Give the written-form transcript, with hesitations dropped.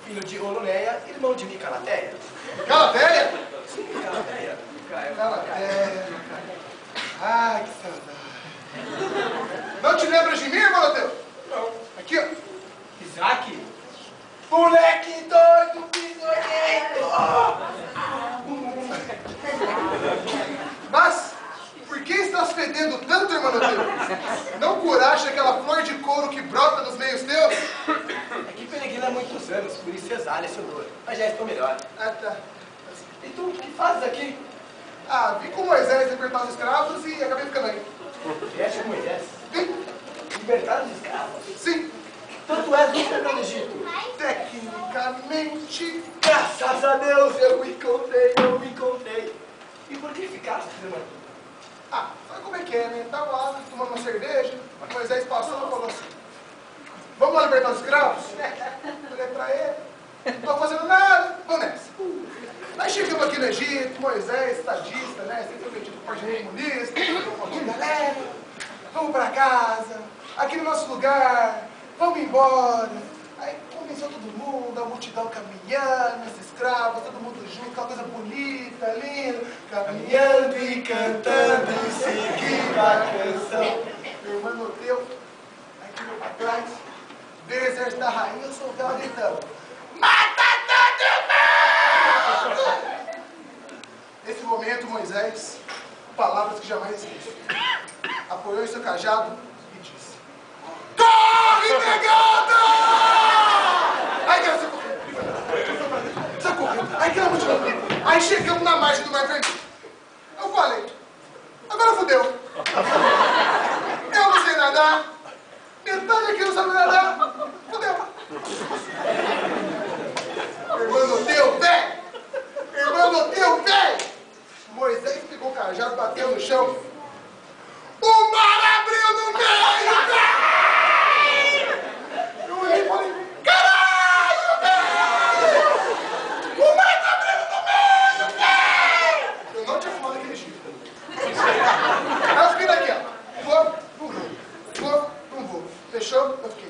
filho de Oloneia, irmão de Nicalateia. Calateia? Sim, Nicalateia. Calateia. Ai, que saudade. Não te lembras de mim, irmão Mateus? Não. Aqui, ó. Isaac? Moleque doido, bisonhento! Mas, por que estás fedendo tanto, irmão Mateus? Não curaste aquela flor de couro que brota nos meios teus? É que peregrina há muitos anos, por isso exala esse odor. Mas já estou melhor. Ah, tá. E tu, o que fazes aqui? Ah, vim com Moisés libertar os escravos e acabei ficando aí. Vieste com Moisés? Vim? Libertar os escravos? Sim. Então tu és um pegão do Egito? Tecnicamente. Graças a Deus eu me encontrei. E por que ficaste, irmão? Ah, sabe como é que é, né? Tava lá tomando uma cerveja, Moisés passou e falou assim: vamos lá libertar os escravos? Olhei pra ele, não estou fazendo nada, vamos nessa. Aí chegamos aqui no Egito, Moisés, estadista, né? Sempre prometido com o Partido Comunista, falou: galera, vamos pra casa, aqui no nosso lugar, vamos embora. Aí começou todo mundo, a multidão caminhando, os escravos, todo mundo junto, aquela coisa bonita, linda, caminhando e cantando e seguindo a canção. Meu irmão Noteu, aqui meu pra trás, veio o exército da rainha, eu sou o dela gritando: mata todo mundo! Nesse momento, Moisés, palavras que jamais esqueço, apoiou em seu cajado e disse: corre, negada! Aí que ela saiu correndo. Aí que ela continuou. Aí chegamos na margem do Mar Vermelho. Eu falei: agora fudeu. Eu não sei nadar. Metade aqui não sabe nadar. Fudeu. Irmão do teu, velho. Irmão do teu, velho. Moisés pegou o cajado, bateu no chão. O mar abriu no meio, velho. Eu olhei e falei: caralho, velho! O mar tá abrindo no meio, velho! Eu não tinha fumado aquele chifre. Aí eu fiquei daqui, ó. Vou, não vou. Vou, não vou. Fechou? Eu fiquei.